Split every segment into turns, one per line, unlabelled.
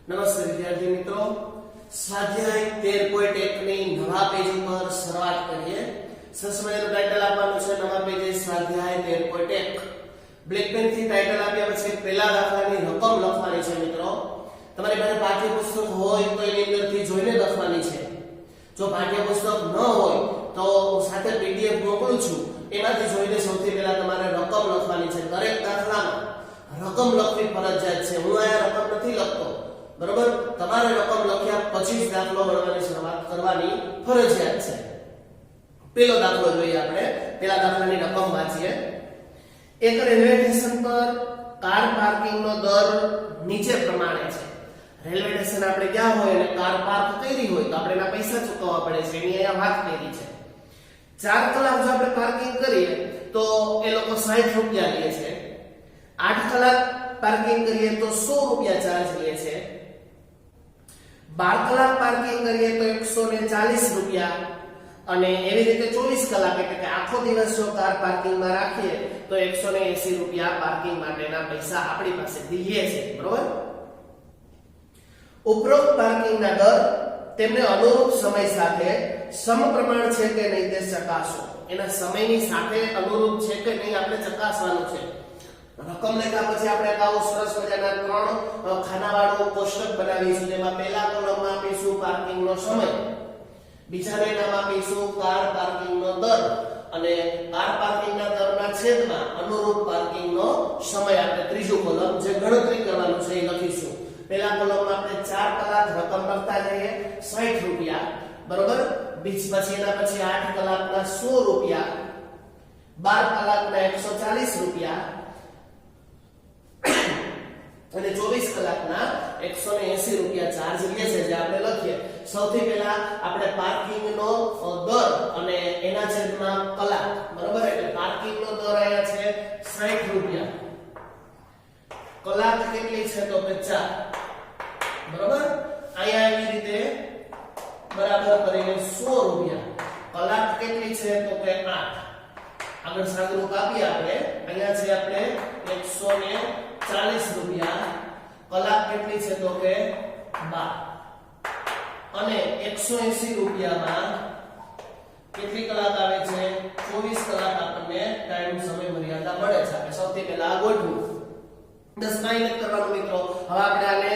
નમસ્તે વિદ્યાર્થી મિત્રો, સ્વાધ્યાય 13.1 ની નવા પેજ ઉપર શરૂઆત કરીએ. સરસ મજાનું ટાઇટલ આપવાનું છે. નવા પેજે સ્વાધ્યાય 13.1. બ્લેક પેન થી ટાઇટલ આપ્યા પછી પહેલા દાખલાની રકમ લખવાની છે. મિત્રો, તમારી પાસે પાઠ્યપુસ્તક હોય તો એની અંદરથી જોઈને લખવાની છે. જો પાઠ્યપુસ્તક ન હોય તો હું સાથે પીડીએફ મોકલું છું, એમાંથી જોઈને સૌથી પહેલા તમારે રકમ લખવાની છે. દરેક દાખલામાં રકમ લખવી ફરજિયાત છે. હું અહીંયા રકમ નથી લખતો, બરોબર? તમારે રકમ લખ્યા પછી જ દાખલો ગણવાની શરૂઆત કરવાની ફરજિયાત છે. પહેલો દાખલો જોઈએ આપણે. પહેલા દાખલાની રકમ વાંચીએ. એક રેલવે સ્ટેશન પર કાર પાર્કિંગનો દર નીચે પ્રમાણે છે. રેલવે સ્ટેશન આપણે ગયા હોય અને કાર પાર્ક કરી હોય તો આપણે એના પૈસા ચૂકવવા પડે છે. એની અહીંયા વાત કરી છે. 4 કલાક જો આપણે પાર્કિંગ કરીએ તો એ લોકો 60 રૂપિયા લે છે. 8 કલાક પાર્કિંગ કરીએ તો 100 રૂપિયા ચાર્જ લે છે. 12 કલાક પાર્કિંગ કરીએ તો 140 રૂપિયા, અને એવી રીતે 24 કલાક એટલે કે આખો દિવસ જો કાર પાર્કિંગમાં રાખીએ તો 180 રૂપિયા પાર્કિંગ માટેના પૈસા આપણી પાસેથી લે છે. બરોબર? ઉપરોક્ત પાર્કિંગના દર તેમને અનુરૂપ સમય સાથે સમપ્રમાણ છે કે નહીં તે ચકાસો. એના સમયની સાથે અનુરૂપ છે કે નહીં આપણે ચકાસવાનું છે. રકમ લખ્યા પછી આપણે આવું સરસ મજાના 3 ખાનાવાળું કોષ્ટક બનાવીશું. જેમાં પહેલા કોલમમાં આપીશું પાર્કિંગનો સમય, બીજાને નામ આપીશું કાર પાર્કિંગનો દર, અને કાર પાર્કિંગના દરના છેદમાં અનુરૂપ પાર્કિંગનો સમય. આપણે ત્રીજું કોલમ જે ગણતરી કરવાનું છે એ લખીશું. પહેલા કોલમમાં આપણે 4 કલાક રકમ લખતા જઈએ, 60 રૂપિયા, બરોબર? પછી એના પછી 8 કલાકના 100 રૂપિયા, 12 કલાકના 140 રૂપિયા અને 24 કલાકના 180 રૂપિયા ચાર્જ લે છે, જે આપણે લખીએ. સૌથી પહેલા આપણે પાર્કિંગનો દર અને એના છેદમાં કલાક, બરોબર? એટલે પાર્કિંગનો દર અહીંયા છે 60 રૂપિયા. કલાક કેટલી છે તો કે 4, બરોબર? અહીંયા એવી રીતે બરાબર કરીને 100 રૂપિયા. કલાક કેટલી છે તો કે 8. આગળ સાદું કાપીએ આપણે. અહીંયા છે આપણે 140 રૂપિયા. કલાક કેટલી છે તો કે 12, અને 180 રૂપિયામાં કેટલી કલાક આવે છે? 24 કલાક આપણને ટાઈમ સમય મર્યાદા મળે છે. આપણે સૌથી પહેલા આ ગોઠવું. દસ કાઈ નથી કરવાનું મિત્રો. હવે આપણે આને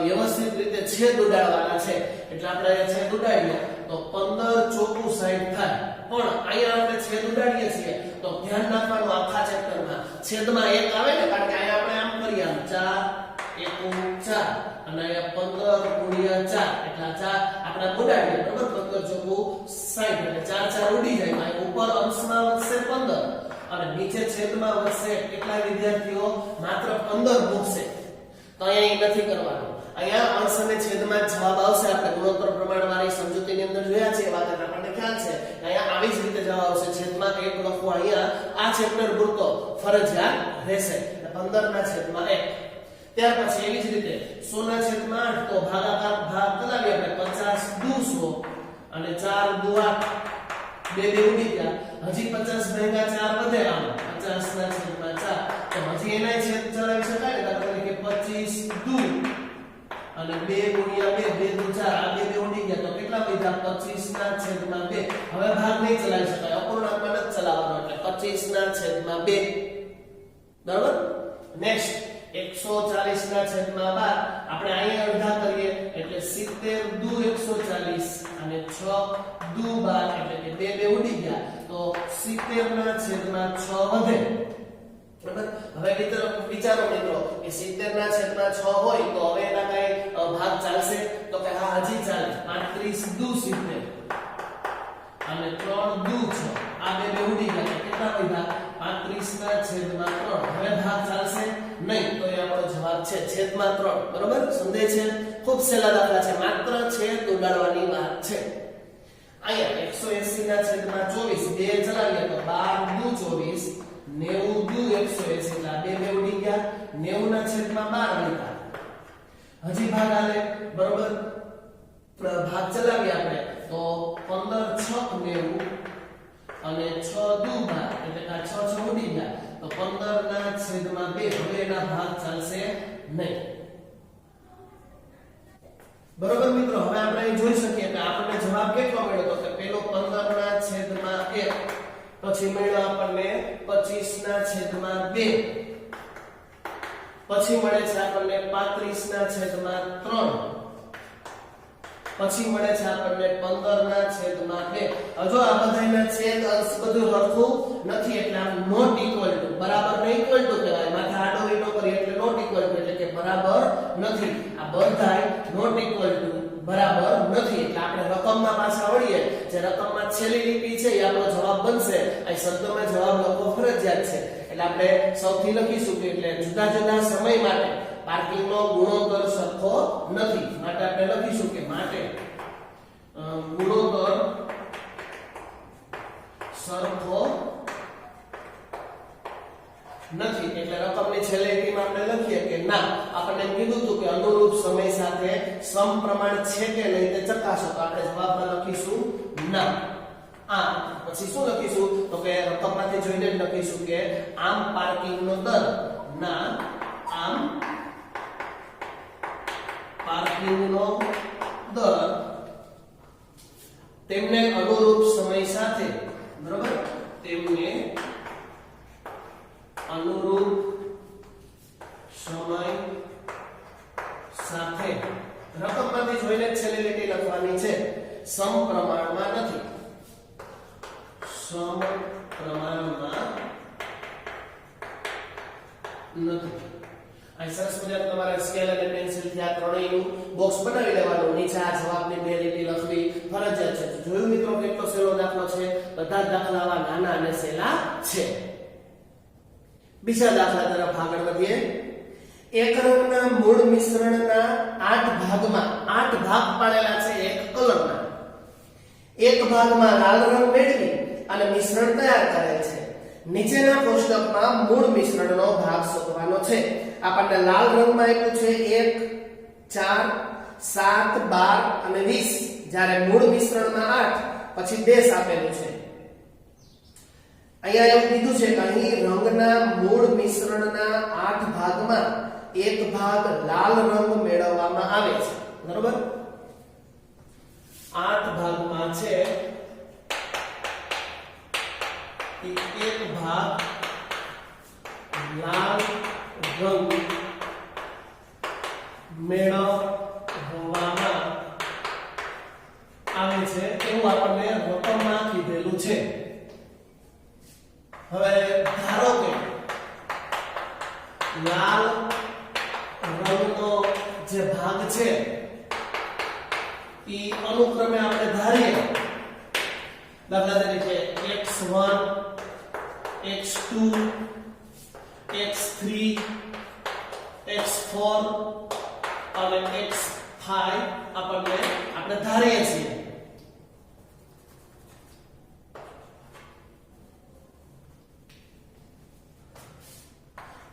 વ્યવસ્થિત રીતે છેદ ઉડાડવાના છે. એટલે આપણે છેદ ઉડાડીએ તો 15 ચોકું 60 થાય. પણ અહીંયા આપણે છેદ ઉડાડીએ છીએ તો ધ્યાન રાખવાનું આખા ચેપ્ટરમાં છેદમાં 1 આવે ને, કારણ કે અહીંયા આપણે આમ કરીએ, આમ 4 એકુ 4 અને અહીંયા 15 ગુણ્યા 4 એટલે 4 આપણે ઉડાડીએ, બરોબર? 15 ચોકું 60 એટલે 4 4 ઉડી જાય. આ ઉપર અંશમાં વધશે 15 અને નીચે છેદમાં વધશે. કેટલા વિદ્યાર્થીઓ? માત્ર 15 મૂકશે. તો અહીંયા નથી કરવાનું. અહીંયા અંશ અને છેદમાં જવાબ આવશે. આપણે ગુણોત્તર પ્રમાણવાળી સમજૂતીની અંદર જોયા છે, એ વાત આપણને ખ્યાલ છે. અહીંયા આવી જ રીતે જવાબ આવશે. છેદમાં 1 લખવું અહીંયા આ ચેપ્ટર પૂરતો ફરજિયાત રહેશે. 15 ના છેદમાં 1. ત્યાર પછી એવી જ રીતે 100 ના છેદમાં 8 તો ભાગાકાર ભાગ ચલાવીએ આપણે. 50 દુ 100 અને 4 દુ 8, બે ઉડી ગયા. હજી 50 ભાગ્યા 4 વધે. આમ 50 ના છેદમાં 4 તો હજી એના છેદ ચલાવી શકાય ને. દાખલા તરીકે 25 દુ અને 2 ગુણ્યા 2 2 દુ 4, આ બે ઉડી ગયા તો કેટલા વધ્યા? 25 ના છેદમાં 2. હવે ભાગ નહીં ચલાવી શકાય, અપૂર્ણાંકમાં જ ચલાવવાનો, એટલે 25 ના છેદમાં 2. બરાબર? નેક્સ્ટ 140 ના છેદમાં 12. આપણે અહીંયા અડધા કરીએ એટલે 70 દુ 140 અને 6 દુ 12 એટલે કે બે ઉડી ગયા તો 70 ના છેદમાં 6 વધે. બરાબર? હવે વિચારો મિત્રો કે 70 ના છેદમાં 6 હોય તો હવે એના કઈ ભાગ ચાલશે તો કે હા, હજી ચાલે. 35 દુ 70 અને 3 દુ 6, આ બે ઉડી ગયા. કેટલા વધ્યા? 35 ના છેદમાં 3. હવે ભાગ ચાલશે નહીં, તો એ આપણો જવાબ છે છેદમાં 3. બરોબર? સમજાય છે? ખૂબ સહેલા દાખલા છે, માત્ર છેદ ઉડાડવાની વાત છે. અહીંયા 180 ના છેદમાં 24, બે ચલાવીએ તો 12 દુ 24, 90 દુ 180 એટલે આ બે ઉડી ગયા. 90 ના છેદમાં 12 લીધા. હજી ભાગ આલે, બરોબર? ભાગ ચલાવીએ આપણે તો 15 6 90 અને 6 દુ 12 એટલે કે 6 6 ઉડી ગયા તો 15 ના છેદમાં 2. હવે એના ભાગ ચાલશે નહીં. બરોબર મિત્રો, હવે આપણે અહીં જોઈ શકીએ કે આપણને જવાબ કેટલો મળ્યો તો કે પેલો 15/1, પછી મળ્યો આપણને 25/2, પછી મળે છે આપણને 35/3, પછી મળે છે આપણને 15/2. જો આ બધાયના છેદ અંશ બધું સરખું નથી એટલે આમ નોટ ઇક્વલ ટુ, બરાબર ને ઇક્વલ ટુ કહેવાય. માથે આડો લીટો કરી એટલે નોટ ઇક્વલ ટુ એટલે કે બરાબર નથી. આ બધાય નોટ ઇક્વલ ટુ બરાબર નથી એટલે આપણે રકમમાં પાછા વળીએ. જે રકમમાં છેલ્લી લીટી છે એ આપણો જવાબ બનશે. અહીં શબ્દમાં જવાબ લખવો ફરજિયાત છે એટલે આપણે સૌથી લખીશું કે એટલે જુદા જુદા સમય માટે પાર્કિંગનો ગુણોત્તર સરખો નથી. માટે આપણે લખીશું કે માટે ગુણોત્તર સરખો નથી. એટલે રકમની છેલ્લી લીટીમાં આપણે લખીએ કે ના, આપણને કીધું હતું કે અનુરૂપ સમય સાથે સમપ્રમાણ છે કે નહીં તે ચકાસો. તો આપણે જવાબમાં લખીશું ના. પછી શું લખીશું તો કે રકમમાંથી જોઈને જ લખીશું કે આમ પાર્કિંગનો દર ના આમ પાર્કિંગનો દર તેમને અનુરૂપ સમય સાથે, બરોબર, તેમને અનુરૂપ સમય સાથે રકમમાંથી જોઈને છેલ્લી લીટી લખવાની છે. સમપ્રમાણમાં નથી, સમપ્રમાણમાં નથી. અહીં સરસ મજાનું તમારે સ્કેલ અને પેન્સિલ થી આ ત્રણેયનું બોક્સ બનાવી લેવાનું. નીચે આ જવાબની બે લીટી લખવી ફરજિયાત છે. જોયું મિત્રો કેટલો સહેલો દાખલો છે? બધા જ દાખલાવા નાના અને સહેલા છે. બીજા દાખલા તરફ આગળ વધીએ. એક રંગના મૂળ મિશ્રણના 8 ભાગમાં 8 ભાગ પાડેલા છે એક કલરના. એક ભાગમાં લાલ રંગ મેળવી અને મિશ્રણ તૈયાર કરેલ છે. નીચેના કોષ્ટકમાં મૂળ મિશ્રણનો ભાગ શોધવાનો છે. આપણને લાલ રંગમાં આપ્યું છે 1, 4, 7, 12 અને 20. જ્યારે મૂળ મિશ્રણમાં 8 પછી ડેશ આપેલું છે. અહીંયા એવું કીધું છે કે અહીં રંગના મૂળ મિશ્રણના 8 ભાગમાં એક ભાગ લાલ રંગ મેળવવામાં આવે છે. બરોબર, 8 ભાગમાં છે એક ભાગ લાલ રંગ મેળવવામાં આવે છે એવું આપણને રકમમાં કીધેલું છે. હવે ધારો કે લાલ રંગનો જે ભાગ છે એ અનુક્રમે આપણે ધારીએ. દાખલા તરીકે x1, x2, x3, x4 અને x5 આપણે ધારીએ છીએ.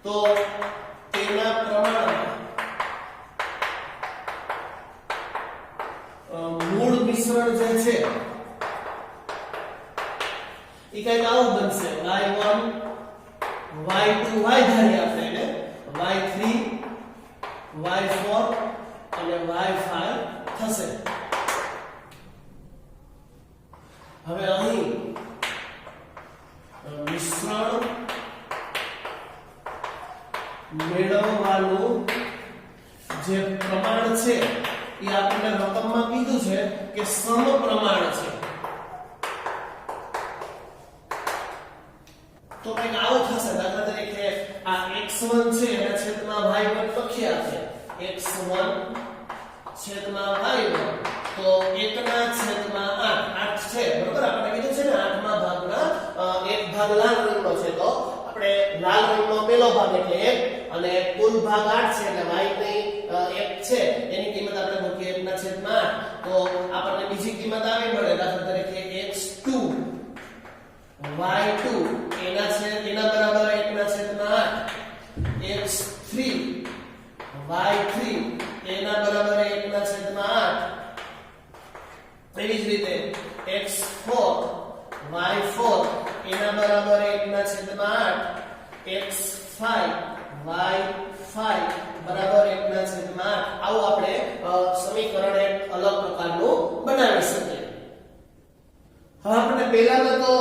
તો તેના પ્રમાણમાં મૂળ મિશ્રણ જે છે એ કઈક આવું બનશે. y1, y2, y ધારીએ આપણે એને, y3, y4 અને y5 થશે. હવે અહીં મિશ્રણ મેળવવાનું જે પ્રમાણ છે એ આપણને રકમમાં કીધું છે કે સમપ્રમાણ છે. તો કંઈક આવું થશે. દાખલા તરીકે આ x1 છે એના છેદમાં y1 લખી આપે. x1 છેદમાં y1 તો 1/8 છે. બરોબર, આપણે કીધું છે ને 8મા ભાગના એક ભાગ લાલ રંગનો છે. તો આપણે લાલ રંગનો પહેલો ભાગ એટલે 1 અને કુલ ભાગ 8 છે એટલે y ની 1 છે એની કિંમત આપણે મૂકીએ 1/8. તો આપણને બીજી કિંમત આવી મળે. દાખલા તરીકે x2, y2 એના બરાબર 1/8, x3, y3 એના બરાબર 1/8. એવી જ રીતે x4, y4 એના બરાબર 1/8, x5, y5 બરાબર 1/8. આવું આપણે સમીકરણ એક અલગ પ્રકારનું બનાવી શકીએ. હવે આપણે પહેલામાં તો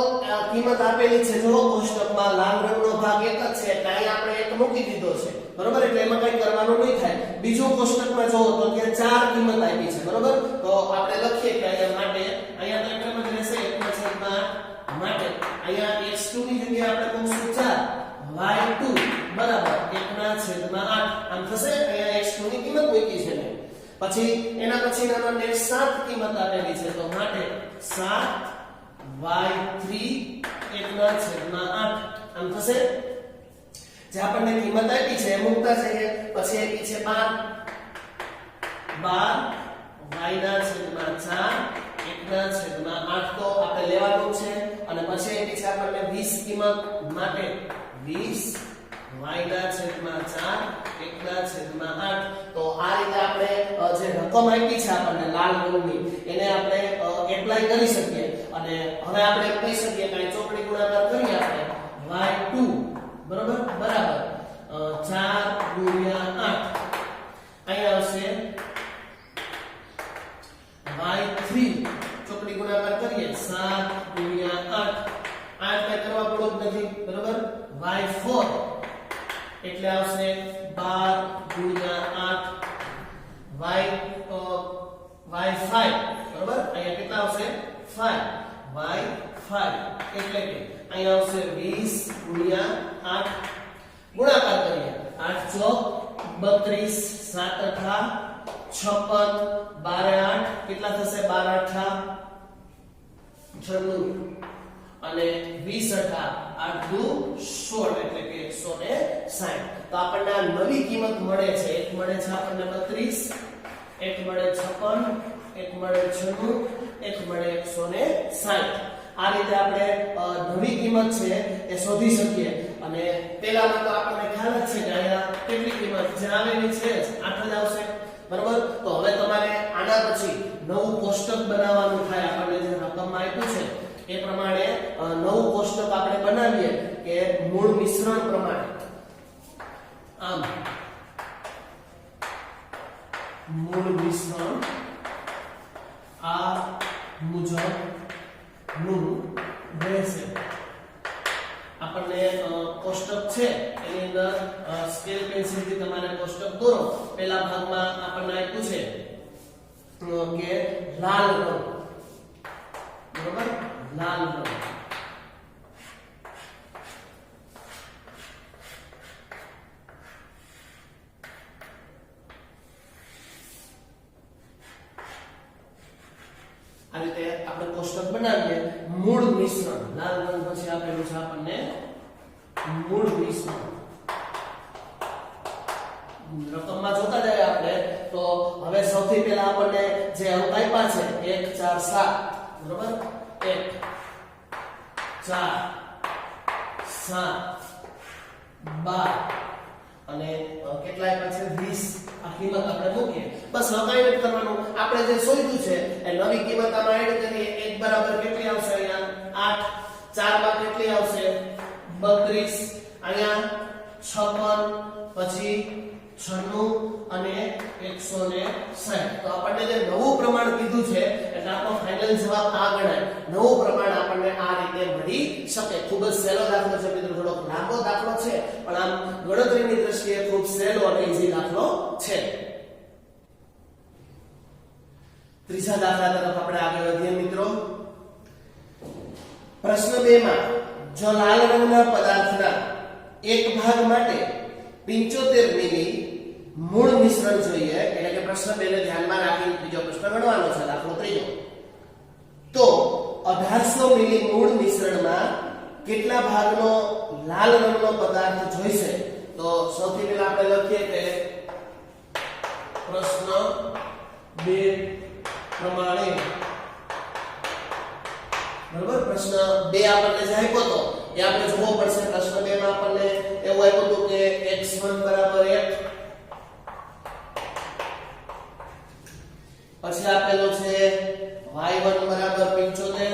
કિંમત આપેલી છે જો કોષ્ટકમાં લાલ રંગનો ભાગ એક જ છે એટલે અહીં આપણે એક મૂકી દીધો છે બરોબર એટલે એમાં કંઈ કરવાનું નહીં થાય. બીજો કોષ્ટકમાં જો તો ત્યાં ચાર કિંમત આપી છે બરોબર તો આપણે લખીએ કે અહીંયા માટે અહીંયા તો એકમ જ રહેશે 1/8 માટે અહીંયા x2 ની જગ્યાએ આપણે મૂકશું 4 y2 બરાબર 1/8 આમ થશે. અહીંયા x2 ની કિંમત મૂકી છે ને પછી એના પછીના નેક્સ્ટ 7 કિંમત આપેલી છે તો માટે 7 y3 1/8 આમ થશે. જે આપણને કિંમત આપી છે એ મૂકતા જઈએ પછી આપી છે 12 y/4 1/8 તો આપણે લેવાનું છે અને પછી આપી છે આપણને 20 કિંમત માટે 20 y/4 1/8 તો આ રીતે આપણે જે રકમ આપી છે આપણને લાલ રંગની એને આપણે એપ્લાય કરી શકીએ અને હવે આપણે કહી શકીએ કે ચોકડી ગુણાકાર કરીએ આપણે y2 બરાબર 4 ગુણ્યા 8 અહીંયા આવશે y3 ચોકડી ગુણાકાર કરીએ 7 ગુણ્યા 8 કઈ કરવા પડો જ નથી બરાબર y4 એટલે આવશે 12 ગુણ્યા 8 y5 બરાબર અહીંયા કેટલા આવશે 5 y5 એટલે કે અહીંયા આવશે 20 ગુણ્યા 8 ગુણાકાર કરીએ 8 ચોક 32 7 અઠા 56 12 8 કેટલા થશે 12 અઠા 96 અને 20 અઠા 8 દુ 16 એટલે કે 160 તો આપણને આ નવી કિંમત મળે છે. એક મળે છે આપણને 32 એક મળે 56 એક મળે 96 એક મળે 160. આ રીતે આપણે નવી કિંમત છે એ શોધી શકીએ અને પહેલામાં તો આપણને ખ્યાલ જ છે કે અહીંયા કેટલી કિંમત જે આવેલી છે 8 જ આવશે બરાબર. તો હવે તમારે આના પછી નવું કોષ્ટક બનાવવાનું થાય. આપણને જે રકમમાં આપ્યું છે એ પ્રમાણે નવું કોષ્ટક આપણે બનાવીએ કે મૂળ મિશ્રણ પ્રમાણે. આમ મૂળ મિશ્રણ આ મુજબ નું રહેશે. આપણને કોષ્ટક છે એની અંદર સ્કેલ પેન્સિલ થી તમારે કોષ્ટક દોરો. પહેલા ભાગમાં આપણને આપ્યું છે કે લાલ રંગ બરાબર લાલ રંગ આ રીતે આપણે કોષ્ટક બનાવીએ. મૂળ મિશ્રણ લાલ રંગ પછી આપેલું છે આપણને મૂળ મિશ્રણ. રકમમાં જોતા જઈએ આપણે તો હવે સૌથી પહેલા આપણને જે અંક આપ્યા છે 1 4 7 બરોબર 1 4 7 12 અને કેટલા આપ્યા છે 20 આ કિંમત આપણે મૂકીએ. બસ હવે કાંઈ નથી કરવાનું. આપણે જે શોધ્યું છે એ નવી કિંમત આમાં એડ કરીએ. 1 બરાબર કેટલી આવશે અહીંયા 8 4 માં કેટલી આવશે 32 અહીંયા 56 પછી 96 અને 160. તો આપણને જે નવું પ્રમાણ કીધું છે એટલે આપણો ફાઇનલ જવાબ આ ગણાય. નવું પ્રમાણ આપણને આ રીતે મળી શકે. ખૂબ જ સહેલો દાખલો છે મિત્રો. થોડો લાંબો દાખલો છે પણ આમ ગણતરીની દ્રષ્ટિએ ખૂબ સહેલો અને ઈઝી દાખલો છે. ત્રીજા દાખલા તરફ આપણે આગળ વધીએ મિત્રો. પ્રશ્ન 2 માં જો લાલ રંગના પદાર્થના એક ભાગ માટે 75 મિલી મૂળ મિશ્રણ જોઈએ એટલે કે પ્રશ્ન 2 ને ધ્યાનમાં રાખીને ત્રીજો પ્રશ્ન ગણવાનો છે દાખલો ત્રીજો. તો 1800 મિલી મૂળ મિશ્રણમાં કેટલા ભાગનો લાલ રંગનો પદાર્થ જોઈશે? તો સૌથી પહેલા આપણે લખીએ કે પ્રશ્ન 2 પ્રમાણે બરાબર. પ્રશ્ન 2 આપણને જે આપ્યો તો એ આપણે જોવો પડશે. પ્રશ્ન 2 માં આપણને એવું આપ્યું હતું કે x1 બરાબર 1 પછી આપેલો છે y1 બરાબર 75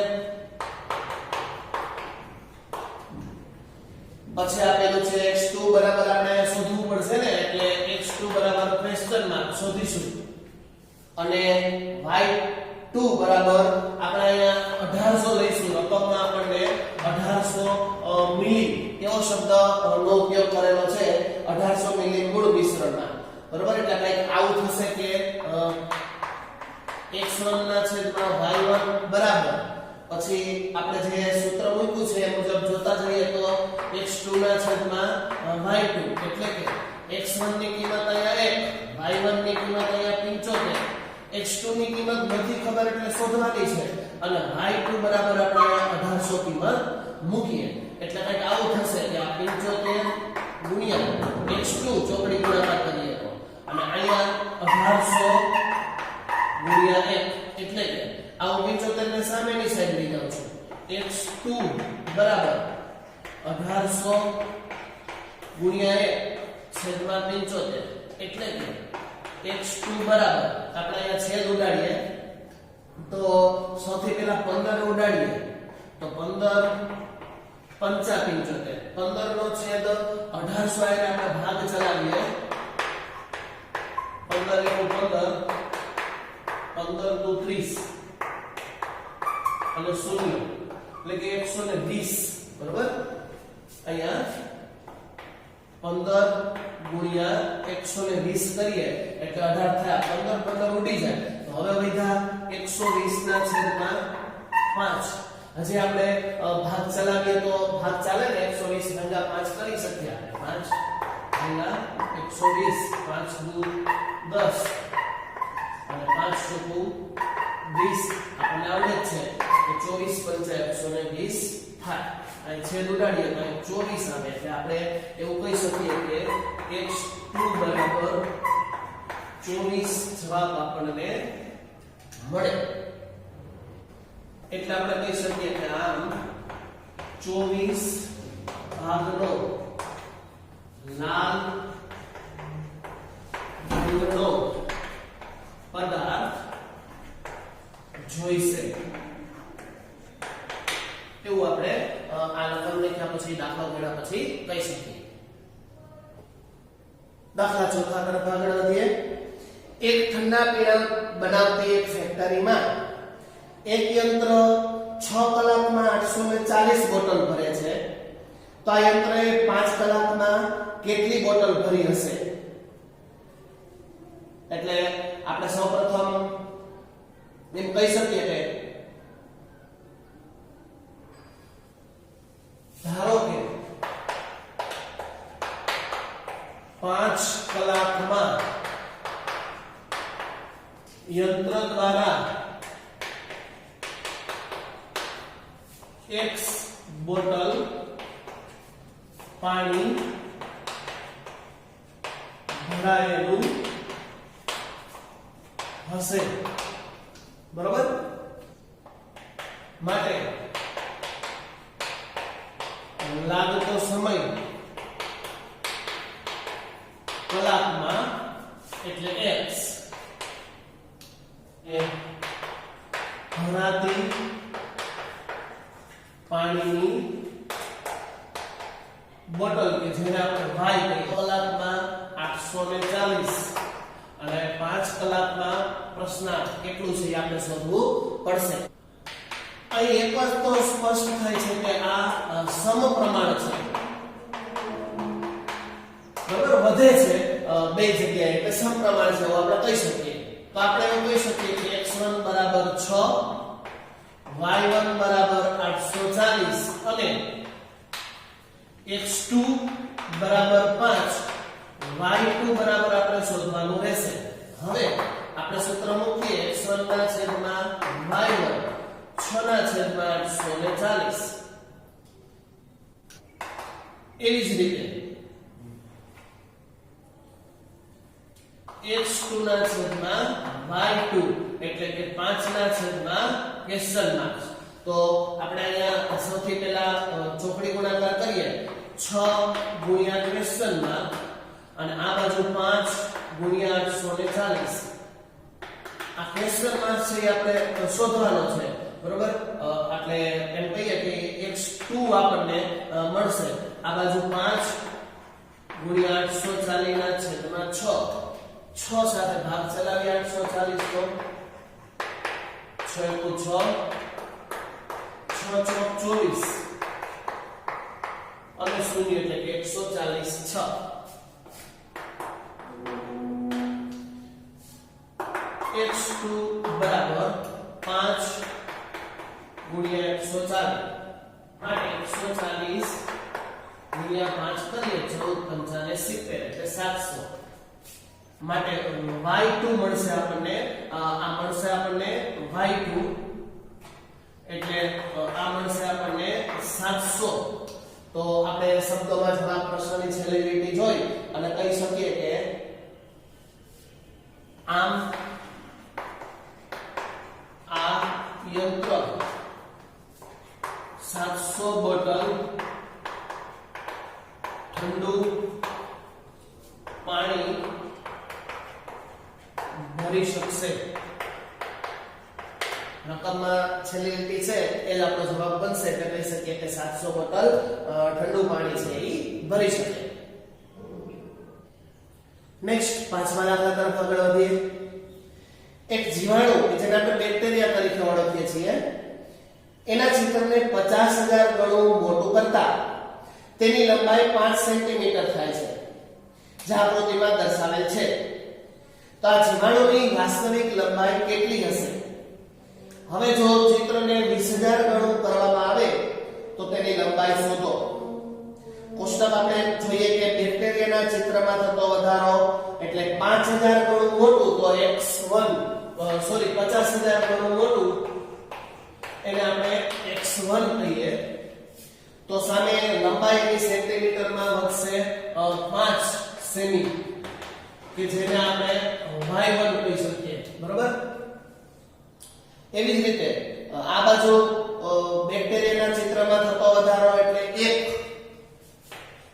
પછી આપેલું છે x2 બરાબર આપણે શોધવું પડશે ને એટલે x2 બરાબર 2 બરાબર આપણે અહીંયા 1800 લઈશું. રકમમાં આપણને 1800 મિલી એવો શબ્દનો ઉપયોગ કરેલો છે 1800 મિલી મૂળ મિશ્રણમાં. બરાબર, એટલે કંઈક આવું થશે કે x1 ના છેદમાં y1 બરાબર, પછી આપણે જે સૂત્ર મૂક્યું છે એ મુજબ જોતા જઈએ તો x2 ના છેદમાં y2 એટલે કે x1 ની કિંમત અહીંયા 1, y1 ની કિંમત અહીંયા 75, x2 ની કિંમત નથી ખબર એટલે શોધવાની છે અને y2 બરાબર આપણે 1800 કિંમત મૂકીએ એટલે કંઈક આવું થશે કે આ 75 ગુણ્યા x2 ચોકડી ગુણાકાર કરીએ તો અને અહીંયા 1800 ગુણ્યા 1 એટલે કે આવું 75 ને સામેની સાઈડ લઈ જાઉં છું. x2 બરાબર 1800 ગુણ્યા 1 છેદમાં 75 એટલે કે x2 બરાબર આપણે અહીંયા છેદ ઉડાડીએ તો સૌથી પહેલા 15 ઉડાડીએ તો 15 પંચા 75, 15 નો છેદ 1800 એટલે આપણે ભાગ ચલાવીએ 15 * 15 15 * 30 અને 0 એટલે કે 120 બરાબર. અહીંયા 15 ગુણ્યા 120 કરીએ એટલે 18 થાય. 15 15 ઉડી જાય તો હવે વધ્યા 120 ના છેદમાં 5. હજી આપણે ભાગ ચલાવીએ તો ભાગ ચાલે ને 120 ભાગ્યા 5 કરી શકીએ આપણે. 5 ભાગ્યા 120 5 દુ 10 અને 5 ચોકુ 20 આપણને આવડે છે કે 24 * 5 120 થાય. અહીં છેદ ઉડાડીએ તો 24 આવે એટલે આપણે એવું કહી શકીએ કે x2 બરાબર 24 જવાબ આપણને મળે. એટલે આપણે કહી શકીએ કે આમ 24 ભાગનો લાલ રંગનો પદાર્થ જોઈશે એવું આપણે આ લખન લખ્યા પછી દાખલા ગણ્યા પછી કહી શકીએ. દાખલા ચોથા તરફ આગળ વધીએ. એક ઠંડા પીણા બનાવતી એક ફેક્ટરીમાં એક યંત્ર 6 કલાકમાં 840 બોટલ ભરે છે તો આ યંત્રએ 5 કલાકમાં કેટલી બોટલ ભરી હશે? એટલે આપણે સૌપ્રથમ એમ કહી શકીએ કે ધારો કે 5 કલાકમાં યંત્ર દ્વારા x બોટલ પાણી ભરાયેલું હશે. બરોબર, માટે લાગતો સમય કલાકમાં એટલે x એ ભરાતી પાણીની બોટલ કે જેને આપણે y કહીએ કલાકમાં 840 અને 5 કલાકમાં પ્રશ્નાર્થ કેટલું છે એ આપણે શોધવું પડશે. અહીં એક વાત તો સ્પષ્ટ થાય છે કે આ સમપ્રમાણ છે. બરાબર, વધે છે બે જગ્યાએ એટલે સમપ્રમાણ છે એવું આપણે કહી શકીએ. તો આપણે એવું કહી શકીએ કે x1 બરાબર 6 y1 બરાબર 840 અને x2 બરાબર 5 y2 બરાબર આપણે શોધવાનું રહેશે. હવે આપણે સૂત્ર મૂકીએ x1 ના છેદમાં y1 6 ના છેદમાં 840 એવી જ રીતે x2 ના છેદમાં y2 એટલે કે 5 ના છેદમાં ક્વેશ્ચન માર્ક. તો આપણે અહીંયા સૌથી પહેલા ચોકડી ગુણાકાર કરીએ 6 ગુણ્યા ક્વેશ્ચન માર્ક અને આ બાજુ 5 ગુણ્યા 840. આ ક્વેશ્ચન માર્ક છે એ આપણે શોધવાનો છે. બરોબર, એટલે એમ કહીએ કે x2 આપણને મળશે આ બાજુ 5 ગુણ્યા 840 ના છેદમાં 6 સાથે ભાગ ચલાવી 840 તો 6 6 એકુ 6, 6 ચોક 24 અને 0 એટલે કે 146. x2 બરાબર 5 ગુણ્યા 140 માટે 140 ગુણ્યા 5 કરીએ 14 5 70 એટલે 700 માટે y2 મળશે આપણને આ મળશે આપણને y2 એટલે આ મળશે આપણને 700. તો આપણે શબ્દોમાં જવાબ પ્રશ્નની છેલ્લી લીટી જોઈ અને કહી શકીએ કે આમ આ યંત્ર 700 બોટલ ઠંડુ પાણી ભરી શકશે. રકમમાં છેલ્લી લીટી છે એ જ આપણો જવાબ બનશે એટલે કહી શકીએ કે 700 બોટલ ઠંડુ પાણી છે એ ભરી શકે. નેક્સ્ટ પાંચમા દાખલા તરફ આગળ વધીએ. એક જીવાણુ કે જેને આપણે બેક્ટેરિયા તરીકે ઓળખીએ છીએ એના ચિત્રને 50,000 ગણું મોટું કરતા તેની લંબાઈ 5 સેન્ટીમીટર થાય છે જે આકૃતિમાં દર્શાવેલ છે. તો આ જીવાણુની વાસ્તવિક લંબાઈ કેટલી હશે? હવે જો ચિત્રને 20,000 ગણું કરવામાં આવે તો તેની લંબાઈ શોધો. કોષ્ટક આપણે જોઈએ કે બેક્ટેરિયાના ચિત્રમાં થતો વધારો એટલે 5,000 ગણું મોટું તો x1 50,000 ગણું મોટું એને આપણે x1 કહીએ. તો સામે લંબાઈ સેન્ટીમીટરમાં વધશે 5 સેમી કે જેને આપણે y1 કહી શકીએ. બરોબર? એવી જ રીતે આ બાજુ બેક્ટેરિયાના ચિત્રમાં થતો વધારો એટલે 1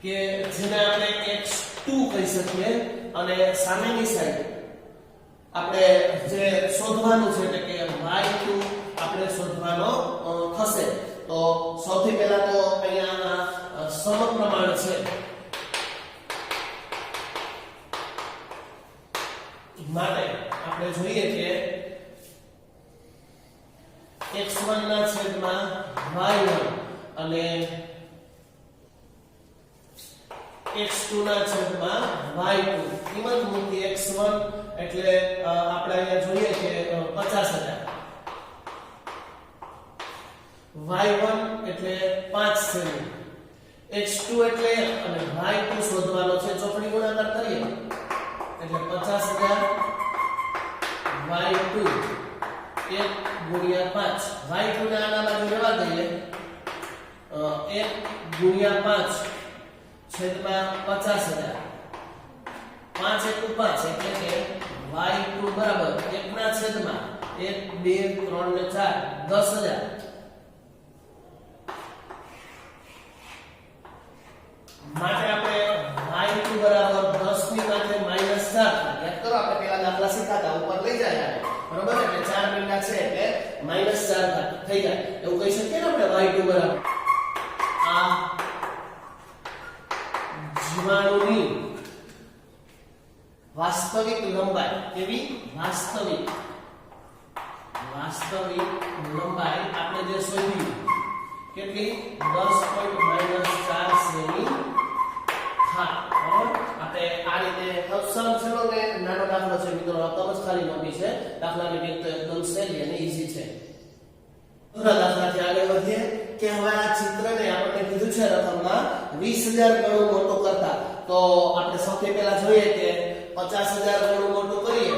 કે જેને આપણે x2 કહી શકીએ અને સામેની સાઈડ આપણે જે શોધવાનું છે એટલે કે y2 આપણે શોધવાનો થશે. તો સૌથી પહેલા તો અહીંયા સમપ્રમાણ છે માટે આપણે જોઈએ કે x1 ના છેદમાં y1 અને x2 ના છેદમાં y2 કિંમત મૂકી. x1 એટલે આપણે અહીંયા જોઈએ કે 50,000, y1 એટલે 5 સેમી, x2 એટલે અને y2 શોધવાનો છે. ચોકડી ગુણાકાર કરીએ એટલે 50,000 y2 1 ગુણ્યા 5 y2 ને આના બાજુ રહેવા દઈએ 1 ગુણ્યા 5 છેદમાં 50,000 5 એકુ 5 એટલે કે y2 બરાબર 1 ના છેદમાં 1 2 3 ને 4 10,000 માટે આપણે y2 બરાબર 10 ની માથે -4 યાદ કરો આપણે પહેલા દાખલા શીખ્યા ઉપર લઈ જાય બરોબર એટલે 4 મીંડા છે એટલે -4 થઈ જાય એવું કહી શકીએ ને આપણે y2 બરાબર આ જીવાણુની વાસ્તવિક લંબાઈ કેવી વાસ્તવિક લંબાઈ આપણે જે શોધી કેટલી 10.-4 સેમી હા બરાબર આપણે આ રીતે સરળ છેલ્લો ને નાનો દાખલો છે મિત્રો રકમ જ ખાલી મોટી છે દાખલાની રીત તો એકદમ સહેલી અને ઈઝી છે. બીજા દાખલાથી આગળ વધીએ કે હવે આ ચિત્રને આપણે કીધું છે રકમમાં 20,000 ગણું મોટું કરતા તો આપણે સૌથી પહેલા જોઈએ કે 50,000 ગણું મોટું કરીએ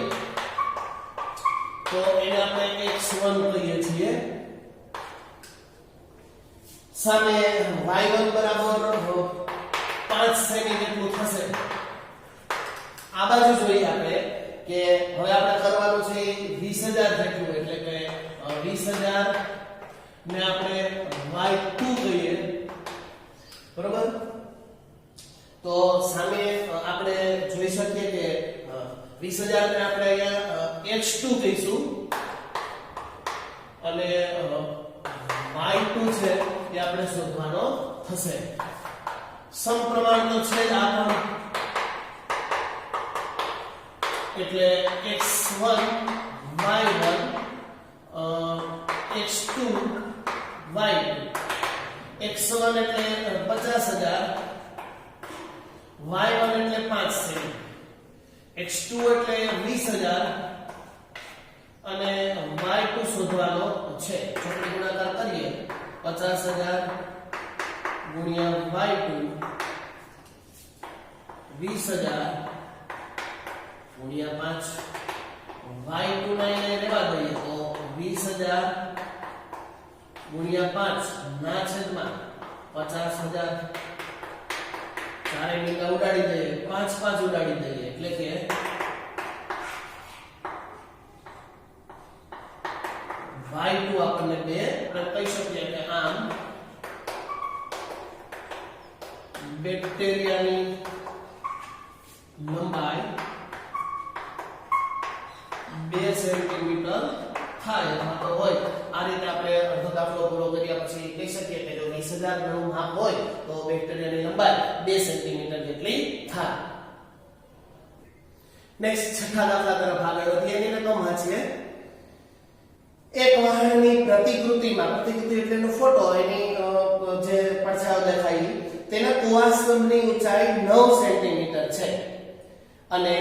તો એને આપણે x1 કહીએ છીએ. સામે y1 બરાબર 5 સેમી જેટલું થશે. આ બાજુ જોઈએ આપણે કે હવે આપણે કરવાનું છે 20,000 જેટલું એટલે કે 20,000 ને આપણે y2 કહીએ બરોબર. તો સામે આપણે જોઈ શકીએ કે 20,000 ને આપણે અહીંયા x2 કહીશું અને y2 છે એ આપણે શોધવાનો થશે. સમપ્રમાણનો છેદ આ પણ એટલે x1 y1 x2 y2 x1 એટલે 50,000 y1 એટલે 5 સેમી x2 એટલે 20,000 અને y2 શોધવાનો છે ચોકડી ગુણાકાર કરીએ 50,000 ગુણ્યા y2 20,000 ગુણ્યા 5 y2 ને રહેવા દઈએ તો 20,000 ગુણ્યા 5 ના છેદમાં 50,000 ચારે મીંડા ઉડાડી દઈએ 5 ઉડાડી દઈએ એટલે કે y2 આપણને 2 આપણે કહી શકીએ કે આમ બેક્ટેરિયાની લંબાઈ 2 સેન્ટીમીટર થાય અથવા તો હોય આ રીતે આપણે અડધો દાખલો પૂરો કર્યા પછી કહી શકીએ કે જો 20,000 ગણું માપ હોય તો બેક્ટેરિયાની લંબાઈ 2 સેન્ટીમીટર જેટલી થાય. નેક્સ્ટ છઠ્ઠા દાખલા તરફ આગળ વધીએ. એની રકમ વાંચીએ. એક વાહનની પ્રતિકૃતિમાં પ્રતિકૃતિ એટલે એનો ફોટો એની જે પડછાયો દેખાય તેના કુવાસ્તંભની ઊંચાઈ 9 સેન્ટીમીટર છે અને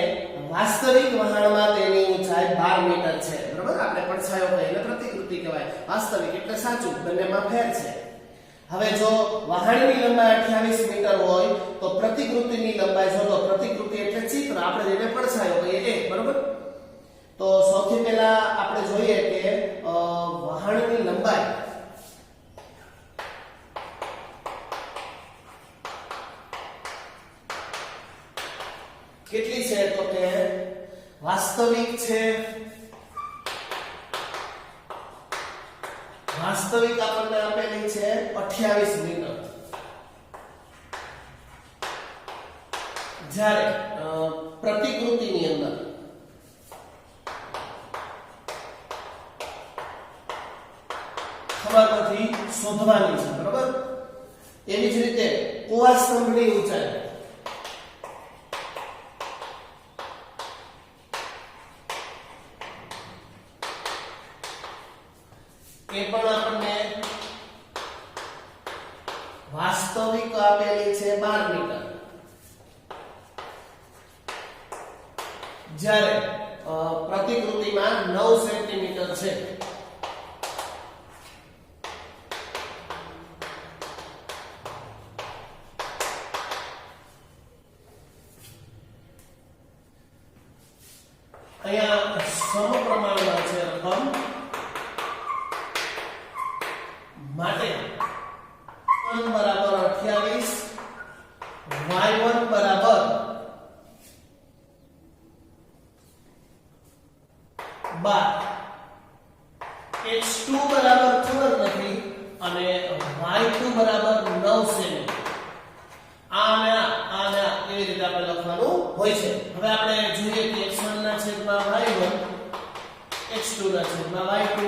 વાસ્તવિક વહાણમાં તેની ઊંચાઈ 12 મીટર છે. બરાબર આપણે પડછાયો કહીએ એટલે પ્રતિકૃતિ કહેવાય, વાસ્તવિક એટલે સાચું, બંનેમાં ફેર છે. હવે જો વહાણની લંબાઈ 28 મીટર હોય તો પ્રતિકૃતિની લંબાઈ જો તો પ્રતિકૃતિ એટલે ચિત્ર, આપણે જેને પડછાયો કહીએ એ. બરાબર તો સૌથી પહેલા આપણે જોઈએ કે વહાણની લંબાઈ કેટલી છે તો કે વાસ્તવિક છે, વાસ્તવિક આપણને આપેલી છે 28 મીટર, જ્યારે પ્રતિકૃતિની અંદર ખબર નથી શોધવાની છે. બરાબર એવી જ રીતે કુવાસ્તંભની ઊંચાઈ એ પણ આપણને વાસ્તવિક આપેલી છે 12 મીટર, જ્યારે પ્રતિકૃતિમાં 9 સેન્ટીમીટર છે. અહીંયા સમપ્રમાણમાં છે રકમ માટે y1 બરાબર 28 y1 બરાબર 12 x2 બરાબર ખબર નથી અને y2 બરાબર 9 સેમી. આ ને એવી રીતે આપણે લખવાનું હોય છે. હવે આપણે જોઈએ કે x1 ના છેદમાં y1 x2 ના છેદમાં y2.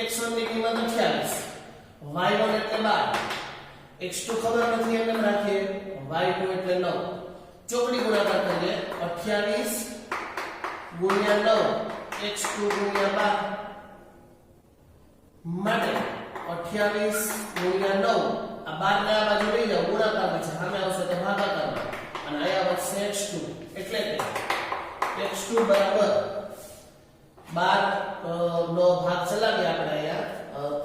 x1 ની કિંમત 28, y1 એટલે 12, x2 ખબર નથી એમ રાખીએ, y2 એટલે 9. ચોકડી ગુણાકાર કરીએ 28 ગુણ્યા 9 x2 ગુણ્યા 12 માટે 28 ગુણ્યા 9 આ 12 ને આ બાજુ લઈ જાઓ ગુણાકાર છે, સામે આવશે તો ભાગાકાર અને અહીંયા વધશે x2 એટલે કે x2 બરાબર 12 નો ભાગ ચલાવીએ આપણે અહીંયા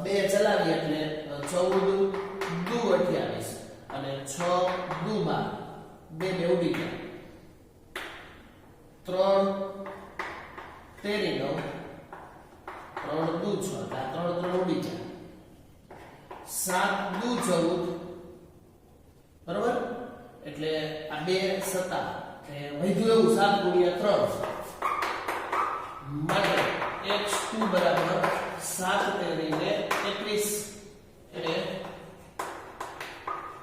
2 ચલાવીએ એટલે 14 દુ 28 અને 6 દુ 12 2 ઉડી ગયા 3 તેરી 9 3 દુ 6 3 3 ઉડી ગયા 7 દુ 14 બરોબર એટલે આ 2 સત્તા વધ્યું એવું 7 ગુણ્યા 3 માટે x2 બરાબર 7 તેરીને 21 એટલે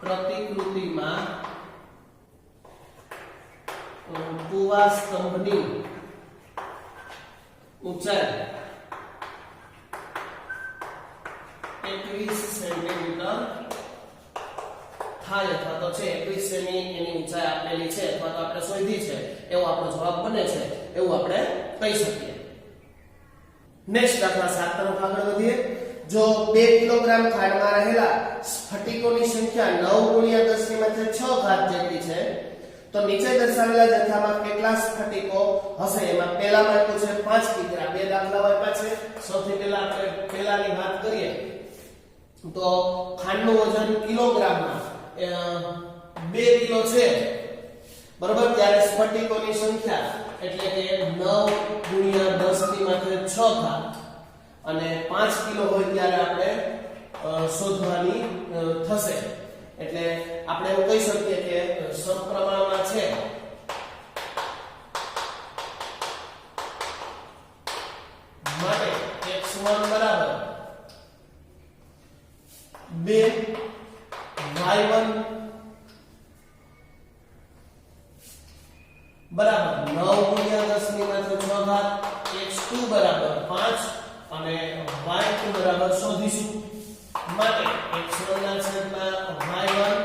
પ્રતિકૃતિમાં કુવા સ્તંભની ઊંચાઈ 21 સેન્ટીમીટર થાય અથવા તો છે 21 સેમી એની ઊંચાઈ આપેલી છે અથવા તો આપણે શોધી છે એવો આપણો જવાબ બને છે એવું આપણે કહી શકીએ. નેક્સ્ટ દાખલા 7 તરફ આગળ વધીએ. જો 2 કિલોગ્રામ ખાંડમાં રહેલા સ્ફટિકોની સંખ્યા 9 × 10⁻6 જેટલી છે તો નીચે દર્શાવેલા જથ્થામાં કેટલા સ્ફટિકો હશે? એમાં પહેલામાં આપ્યું છે 5 કિગ્રા. બે દાખલાઓ આપ્યા છે. સૌથી પહેલા આપણે પહેલાની વાત કરીએ તો ખાંડનું વજન કિલોગ્રામમાં 2 કિલો છે બરોબર. ત્યારે સ્ફટિકોની સંખ્યા એટલે કે 9 × 10⁻6 અને 5 કિલો હોય ત્યારે આપણે શોધવાની થશે. એટલે આપણે એવું કહી શકીએ કે સમપ્રમાણમાં છે માટે x1 બરાબર 2 y1 બરાબર 9 × 10⁻6 x2 બરાબર 5 અને y2 બરાબર શોધીશું. માટે x1 ના છેદમાં y1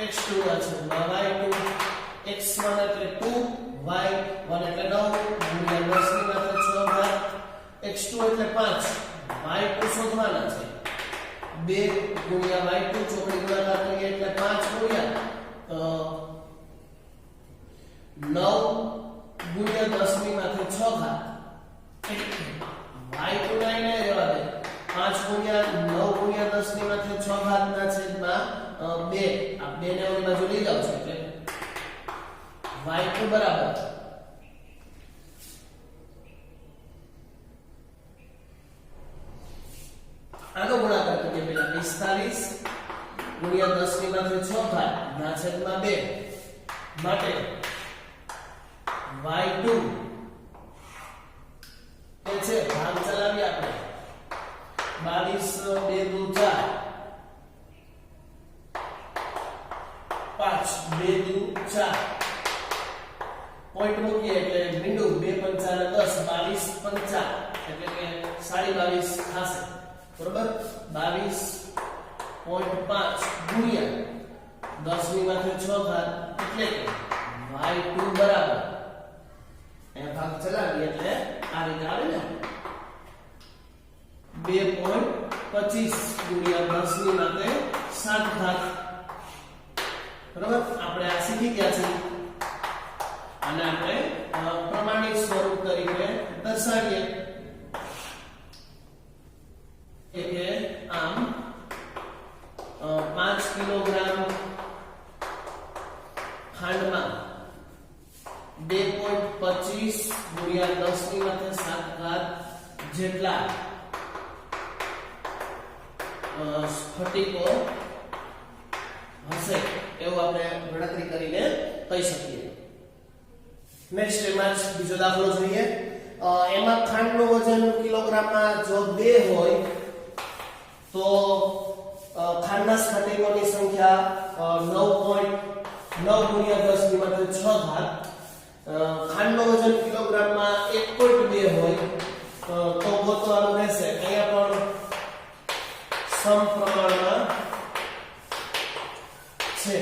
x2 ના છેદમાં y2 x1 એટલે 2 y1 એટલે 9 × 10⁻6 x2 એટલે 5 y2 શોધવાના છે. 2 × y2 ચોકડી ગુણાકાર કરીએ એટલે 5 × 9 × 10⁻6 y2 ને રહેવા દે. 5 × 9 × 10⁻6 ના છેદમાં 2 આ 2 ને ઓલી બાજુ લઈ જાવ છો એટલે y2 બરાબર આનો ગુણાકાર કરીએ પહેલા 45 × 10⁻6 ના છેદમાં 2 માટે y2 એ છે ભાગ ચલાવી આપણે 22 2 દુ 4 5 2 દુ 4 પોઈન્ટ મૂકીએ એટલે મીંડું 2 પંચા 10 22 પંચા એટલે કે 22.5 થશે બરોબર. 22.5 ગુણ્યા 10⁻6 એટલે કે y2 બરાબર એ ભાગ ચલાવીએ એટલે આ રીતે આવે ને 2.25 ગુણ્યા 10⁻7 બરાબર. આપણે આ શીખી ગયા છે અને આપણે પ્રમાણિત સ્વરૂપ તરીકે દર્શાવીએ કે આમ 5 કિલોગ્રામ ખાંડમાં 2.25 ગુણ્યા 10⁻7 જેટલા સ્ફટિકો હશે એવું આપણે ગણતરી કરીને કહી શકીએ. નેક્સ્ટ એમાં બીજો દાખલો જોઈએ. એમાં ખાંડનું વજન કિલોગ્રામમાં જો 2 હોય તો ખાંડના સ્ફટિકોની સંખ્યા 9 × 10⁻6 ખાંડનું વજન કિલોગ્રામમાં 1.2 હોય તો ગોતવાનું રહેશે. અહીંયા પણ સમપ્રમાણમાં છે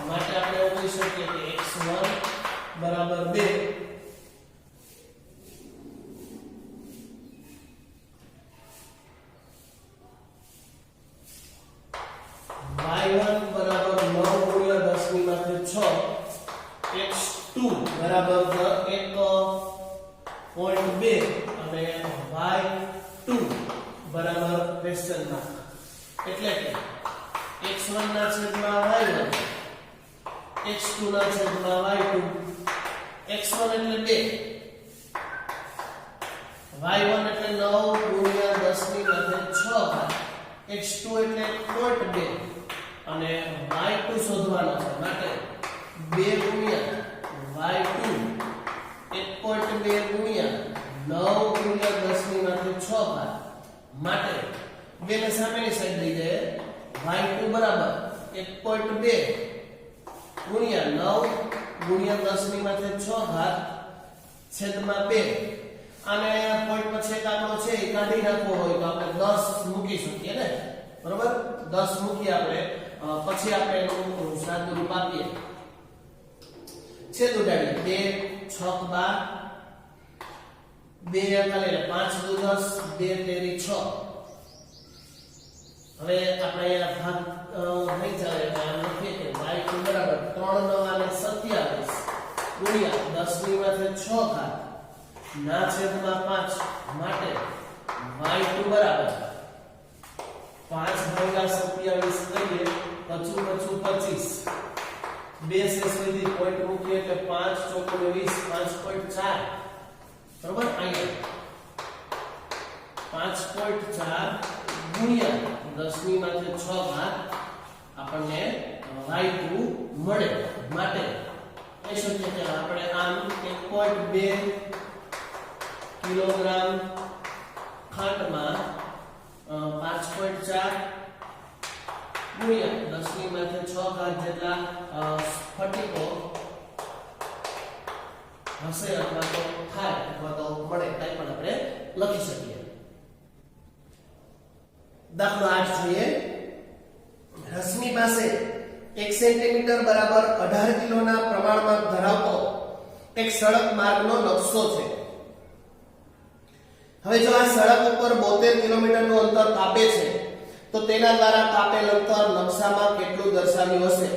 માટે આપણે એવું કહી શકીએ કે x1 બરાબર 2 y1 બરાબર 9 × 10⁻6 x2 બરાબર 1.2 અને y2 બરાબર ક્વેશ્ચન માર્ક એટલે કે x1 ના છેદમાં y1 x2 ના છેદમાં y2 x1 એટલે 2 y1 એટલે 9 × 10⁻6 x2 એટલે 1.2 અને y2 શોધવાનો છે માટે 2 ગુણ્યા y2 1.2 ગુણ્યા 9 × 10⁻6 માટે 2 ને સામેની સાઈડ લઈ જાય y2 બરાબર 1.2 ગુણ્યા 9 × 10⁻6 છેદમાં 2 અને પોઈન્ટ પછી એક આંકડો છે એ કાઢી નાખવો હોય તો આપણે 10 મૂકી શકીએ ને બરોબર. 10 મૂકી આપણે પછી આપણે એનું સાદું રૂપ આપીએ છેદ ઉડાડીએ 2 6 12 2 એટલે 5 દુ 10, 2 તેરી 6. હવે આપણે અહીંયા ભાગ નહીં ચાલે એટલે આમ લખીએ કે y2 બરાબર 3 9 અને 27 ગુણ્યા 10 ની માથે 6 ઘાત ના છેદમાં 5 માટે y2 બરાબર 5 ભાગ્યા 27 કરીએ પચું 25 બે શેષ વધી પોઈન્ટ મૂકીએ એટલે 5 ચોક 20 5.4 બરોબર અહીંયા 5.4 ગુણ્યા 10 ની માથે 6 ઘાત આપણને y2 મળે માટે એ શક્ય છે આપણે આમ 1.2 કિલોગ્રામ ખાંડમાં 5.4 ગુણ્યા 10 ની માથે 6 ઘાત જેટલા સ્ફટિકો હશે અથવા તો થાય અથવા તો મળે કંઈ પણ આપણે લખી શકીએ. દાખલો 8 જોઈએ. રશ્મિ પાસે 1 સેન્ટીમીટર બરાબર 18 કિલોના પ્રમાણમાં ધરાવતો એક સડક માર્ગનો નકશો છે. હવે જો આ સડક ઉપર 72 કિલોમીટરનું અંતર કાપે છે તો તેના દ્વારા કાપેલ અંતર નકશામાં કેટલું દર્શાવ્યું હશે?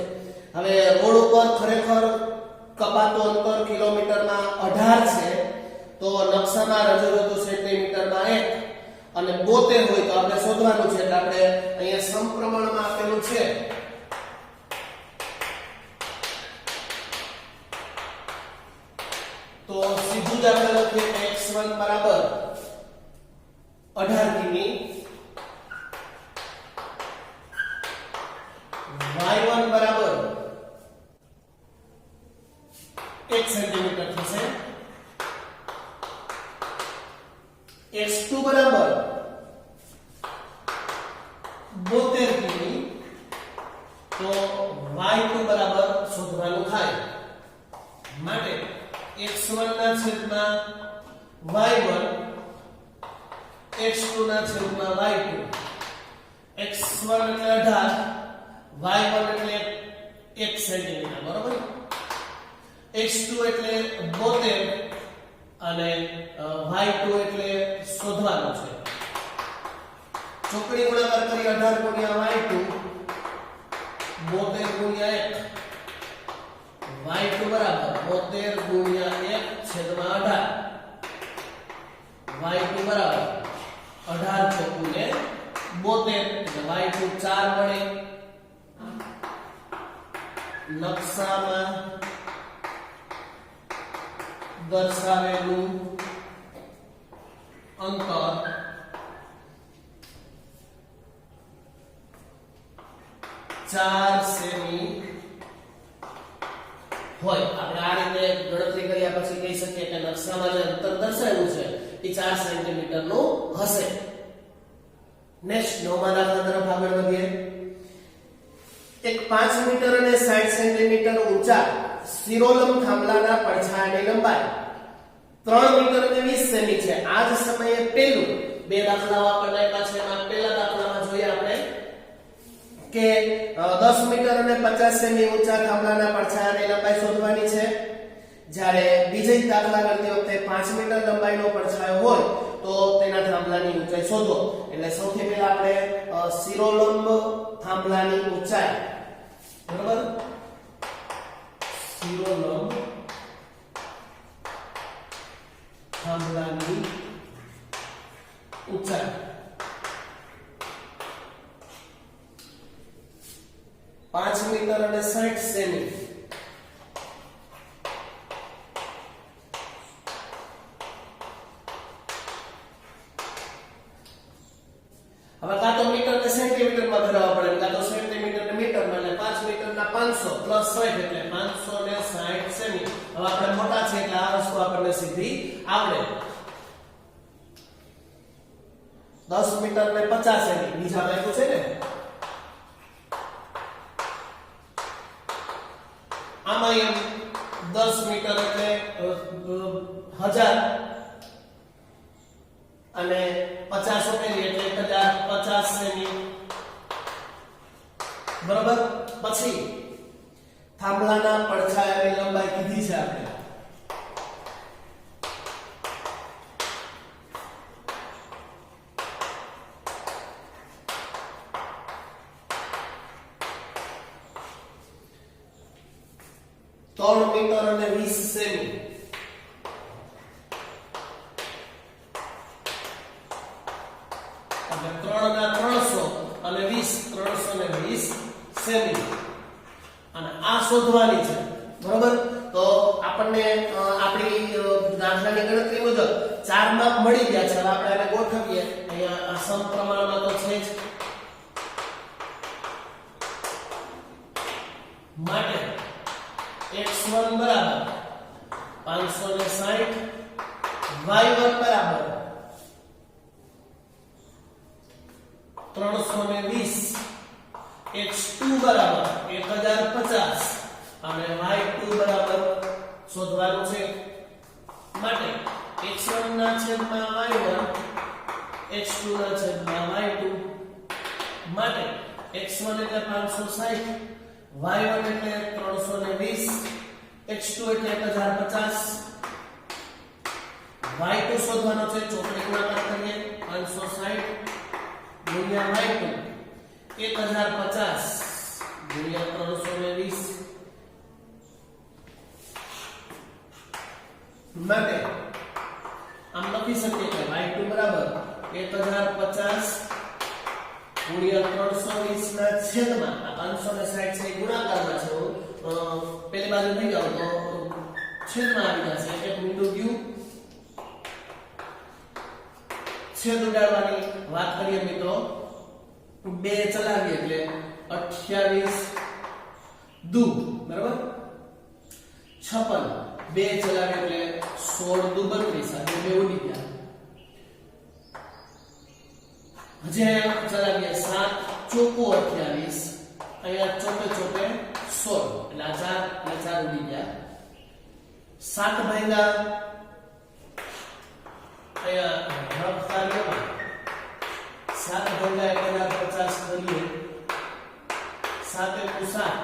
હવે રોડ ઉપર ખરેખર કપાતું અંતર કિલોમીટરમાં 18 છે તો નકશામાં રજૂ થતું સેન્ટીમીટરમાં 1 અને 72 હોય તો આપણે શોધવાનું છે એટલે આપણે અહીંયા સમપ્રમાણમાં આપેલું છે. તો સીધું જ આપણે લખીએ કે x1 બરાબર 18 કિમી, y1 બરાબર 1 સેન્ટીમીટર થશે, x2 બરાબર 72 કિમી તો y2 બરાબર શોધવાનું થાય માટે x1 ના છેદમાં y1 x2 ના છેદમાં y2 x1 એટલે 18 y1 એટલે 1 સેન્ટીમીટર બરોબર, x2 એટલે 72 અને y2 એટલે શોધવાનું છે. ચોકડી ગુણાકાર કરી 18 ગુણ્યા y2 72 ગુણ્યા 1 y2 બરાબર 72 ગુણ્યા 1 છેદમાં 18 y2 બરાબર 18 ચોકું ને 72 એટલે y2 4 મળે. નકશામાં દર્શાવેલું અંતર 4 સેમી હોય. આપણે આ રીતે ગણતરી કર્યા પછી કહી શકીએ કે નકશામાં જે અંતર દર્શાવેલું છે એ 4 સેન્ટીમીટર નું હશે. નેક્સ્ટ નવમા દાખલા તરફ આગળ વધીએ. એક 5 મીટર અને 60 સેન્ટીમીટર ઊંચા શિરોલંબ થાંભલાના પડછાયાની લંબાઈ 3 મીટર અને 20 સેમી છે. આ જ સમયે પેલું બે દાખલાઓ આપણને આપ્યા છે. એમાં પહેલા દાખલામાં જોઈએ આપણે કે 10 મીટર અને 50 સેમી ઊંચા થાંભલાના પડછાયાની લંબાઈ શોધવાની છે. જ્યારે બીજી દાખલા કરતી વખતે 5 મીટર લંબાઈનો પડછાયો હોય તો તેના થાંભલાની ઊંચાઈ શોધો. એટલે સૌથી પહેલા આપણે શિરોલંબ થાંભલાની ઊંચાઈ બરાબર, શિરોલંબ થાંભલાની ઊંચાઈ 5 મીટર અને 60 સેમી. હવે કાં તો મીટર ને સેન્ટીમીટરમાં ફેરવવા પડે, કાં તો સેન્ટીમીટર ને મીટરમાં, એટલે 5 મીટરના 500 પ્લસ 60 એટલે 560 સેમી. હવે આપણે મોટા છે એટલે આ વસ્તુ આપણને સીધી આવડે. 10 મીટર ને 50 સેમી બીજા બાજુ છે ને, આમાં એમ 10 મીટર એટલે 1000 અને 50 ઉમેરી એટલે 1050 સેમી બરાબર. પછી થાંભલાના પડછાયાની લંબાઈ કીધી છે આપણે 3 મીટર અને 20 સેમી. એટલે 3 ના 300 અને 20 320 સેમી. અને આ શોધવાની છે, બરોબર? તો આપણને આપણી દાખલાની ગણતરી મુજબ 4 માપ મળી ગયા છે. હવે આપણે આને ગોઠવીએ. અહીંયા સમપ્રમાણમાં તો છે જ. માટે x1 બરાબર 560, y1 બરાબર 320, x2 બરાબર 1050 અને y2 બરાબર શોધવાનું છે. માટે x1 ના છેદમાં y1, x2 ના છેદમાં y2. માટે x1 એટલે 560, y1 એટલે 320, x2 એટલે 1050, y2 શોધવાનો છે. ચોકડી ગુણાકાર કરીએ. 560 ગુણ્યા y2 1050 ગુણ્યા 320. માટે આમ લખી શકીએ કે y2 બરાબર 1050 ગુણ્યા 320 ના છેદમાં આ 560 છે ગુણાકારમાં છે. પેલી બાજુ થઈ જાવ તો છેદમાં આવી જશે. એક મીંડું ગયું. છેદ ઉડાડવાની વાત કરીએ મિત્રો. 2 ચલાવીએ એટલે 28 દુ, બરાબર? 56 2 ચલાવીએ એટલે 16 દુ 32. આ બે ઉડી ગયા. હજી અહીંયા ચલાવીએ 7 ચોકો 28, અહીંયા ચોકે ચોકે 16 એટલે આ 4 ઉડી ગયા. 7 ભાગ્યા અહીંયા રફતા લેવા 7 ભાગ્યા 1050 કરીએ. 7 × 7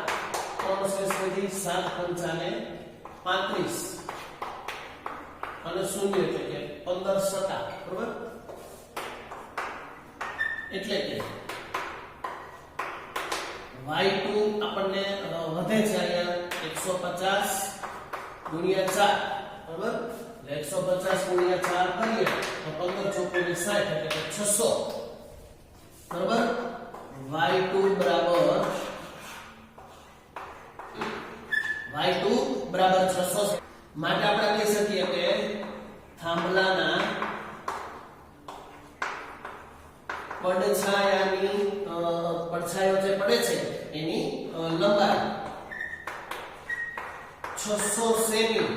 3 સુધી 7 પંચાને 35 અને 0 એટલે કે 15 સટા, બરોબર? એટલે કે y2 આપણને વધે છે અહીંયા 150 ગુણ્યા 4, બરોબર? એટલે 150 ગુણ્યા 4 કરીએ તો 15 ચોકડી 60 એટલે કે 600, બરોબર? y2 બરાબર 600. માટે આપણે કહી શકીએ કે થાંભલાના પડછાયો જે પડે છે એની લંબાઈ 600 સેમી.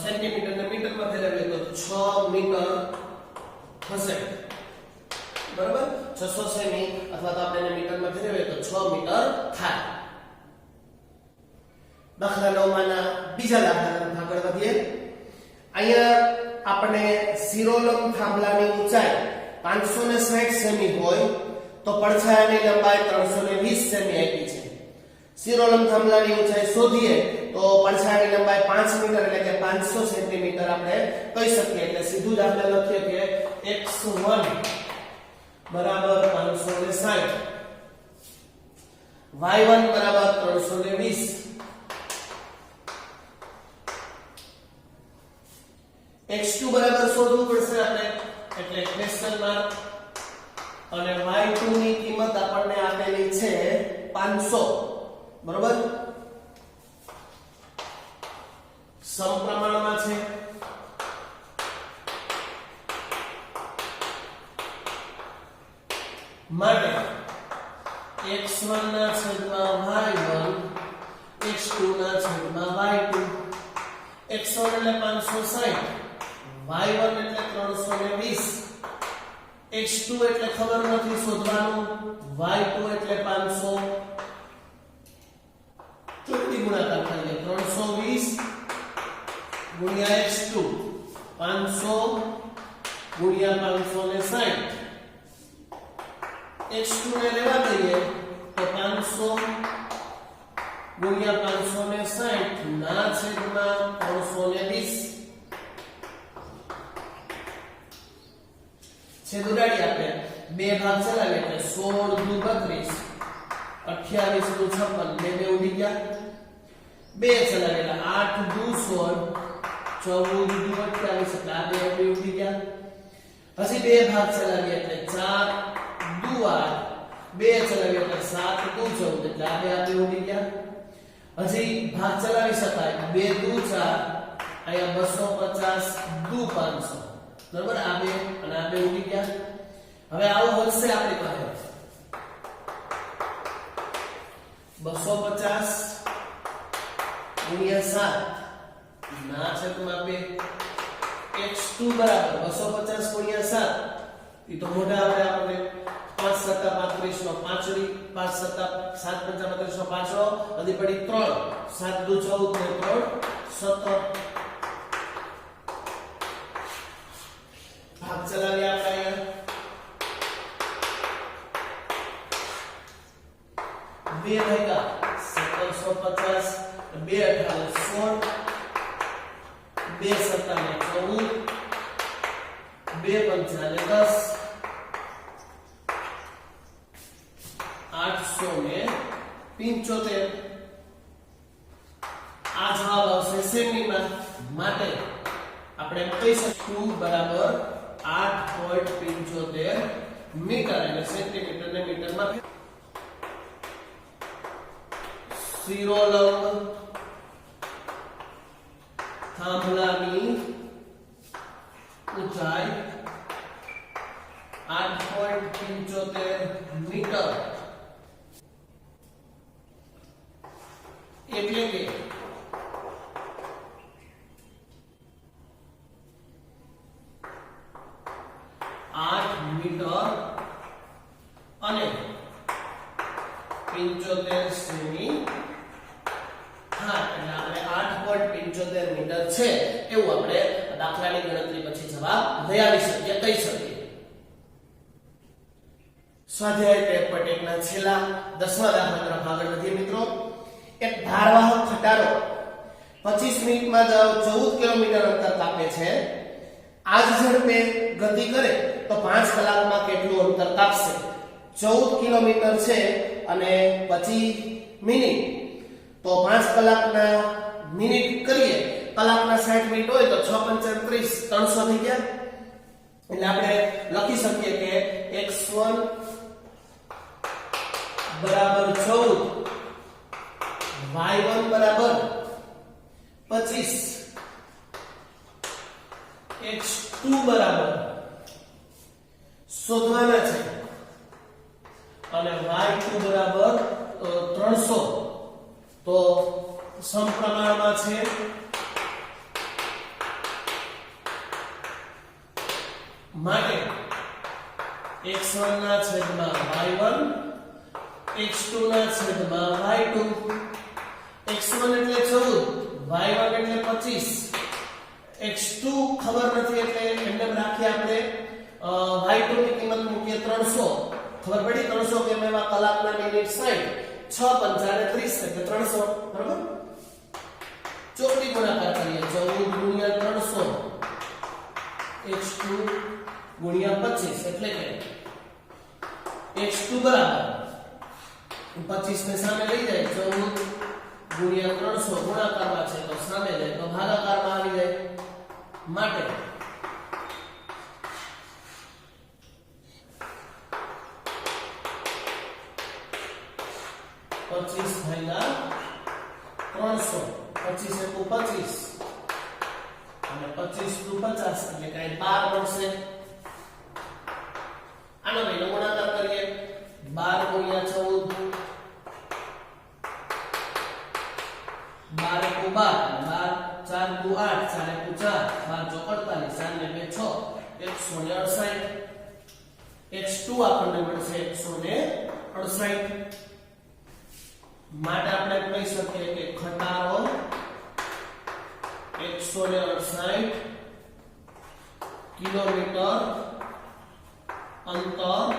સેન્ટીમીટર ને મીટરમાં ફેરવીએ તો 6 મીટર થશે, બરાબર? 600 સેમી અથવા તો આપણે મીટરમાં ફેરવીએ તો 6 મીટર થાય. દાખલા 9 માના બીજા દાખલા તરફ આગળ વધીએ. અહીંયા આપણે શિરોલંબ થાંભલાની ઊંચાઈ 560 સેમી હોય તો પડછાયાની લંબાઈ 320 સેમી આપી છે. શિરોલંબ થાંભલાની ઊંચાઈ શોધીએ તો પડછાયાની લંબાઈ 5 મીટર એટલે કે 500 સેન્ટીમીટર આપણે કહી શકીએ. એટલે સીધું જ આપણે લખીએ કે x1 બરાબર 560, y1 બરાબર 320, x2 બરાબર શોધવું પડશે આપણે એટલે ક્વેશ્ચન માર્ક. અને y2 ની કિંમત આપણને આપેલી છે 500, બરોબર? સમપ્રમાણમાં છે. માટે x1 ના છેદમાં y1, x2 ના છેદમાં y2. x1 એટલે 560, y1 એટલે 320, x2 એટલે ખબર નથી શોધવાનું, y2 એટલે 500. ચોથી ગુણાકાર કરીએ 320 ગુણ્યા x2 500 ગુણ્યા 560. x2 ને લેવા દઈએ તો 500 ગુણ્યા 560 ના છેદમાં 320 820 છેદ ઉડાડી આપે બે ભાગ ચલાવે એટલે 16 દુ 32 28 દુ 56 બે ઉડી ગયા બે ચલાવેલા 8 દુ 16 14 દુ 28 એટલે આ બે ઉડી ગયા હજી બે ભાગ ચલાવીએ એટલે 4 દુ 8 બે ચલાવીએ એટલે 7 દુ 14 એટલે આ બે ઉડી ગયા હજી ભાગ ચલાવી શકાય 2 દુ 4 અહીંયા 250 દુ 500 બરાબર આ બે અને આ બે ઉડી ગયા હવે આવું વધશે આપણી પાસે 250 ગુણ્યા 7 ના છેદમાં 2 x2 બરાબર 250 ગુણ્યા 7 એ તો મોઢા આપણે આપણને 5 સત્તા 35 નો પાંચડી 5 સત્તા 7 પંચા 35 નો પાંચડો હજી પડી 3 7 દુ 14 ને 3 17 ભાગ ચલાવી આપણે અહીંયા 2 ભાગ્યા 1750 2 18 16 2 સત્તા ને 14 2 પંચા ને 10 875 આ જવાબ આવશે સેમીમાં માટે આપણે એમ કહી શકીશું બરાબર 8.75 મીટર એટલે સેન્ટીમીટર ને મીટરમાં શિરોલંબ થાંભલાની ઊંચાઈ 8.75 મીટર એટલે કે 8 મીટર અને 75 સેમી હા એટલે આપણે 8.75 મીટર છે એવું આપણે દાખલાની ગણતરી પછી જવાબ લઈ આવી શકીએ કહી શકીએ સ્વાધ્યાય 13.1 ના છેલ્લા 10મા દાખલા તરફ આગળ વધીએ મિત્રો એક ભારવાહક ખટારો 25 મિનિટમાં 14 કિલોમીટર અંતર કાપે છે આ જ ઝડપે ગતિ કરે તો 5 કલાકમાં કેટલું અંતર કાપશે 14 કિલોમીટર છે અને 25 મિનિટ તો 5 કલાકના મિનિટ કરીએ કલાકના 60 મિનિટ હોય તો 6 35 300 થઈ ગયા એટલે આપણે લખી શકીએ કે x1 બરાબર 14 y1 બરાબર 25 x2 બરાબર શોધવાના છે અને y2 બરાબર 300 તો સમપ્રમાણમાં છે માટે x1 ના છેદમાં y1 x2 ના છેદમાં y2 x1 એટલે 14 y1 એટલે 25 x2 ખબર નથી એટલે એમને રાખીએ આપણે y2 ની કિંમત મૂકીએ 300 ખબર પડી 300 કેમ એવા કલાકના મિનિટ 60 6 પંચા 30 એટલે 300 બરાબર ચોકડી ગુણાકાર કરીએ 14 ગુણ્યા 300 x2 ગુણ્યા 25 એટલે કે x2 બરાબર 25 ને સામે લઈ જાય 14 ગુણ્યા 300 ગુણાકારમાં છે તો સામે જાય તો ભાગાકારમાં આવી જાય માટે 25 ભાગ્યા 300 25 એકુ 25 અને 25 દુ 50 એટલે કાઈ 12 મળશે આનો ભાઈનો ગુણાકાર કરીએ 12 ગુણ્યા 14 12 એકુ 12 4 દુ 8 4 એકુ 4 12 ચોક 48 4 ને 2 6 168 x2 આપણને મળશે 168 માટે આપણે કહી શકીએ કે ખટારો 168 કિલોમીટર અંતર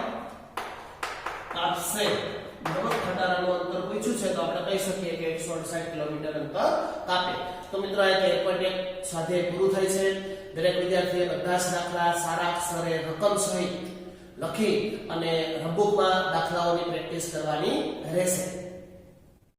કાપશે બરાબર ખટારાનું અંતર પૂછ્યું છે તો આપણે કહી શકીએ કે 168 કિલોમીટર અંતર કાપે તો મિત્રો આ 13.1 સ્વાધ્યાય પૂરું થાય છે. દરેક વિદ્યાર્થીએ બધા જ દાખલા સારા અક્ષરે રકમ સહિત લખી અને નોટબુકમાં દાખલાઓની પ્રેક્ટિસ કરવાની રહેશે.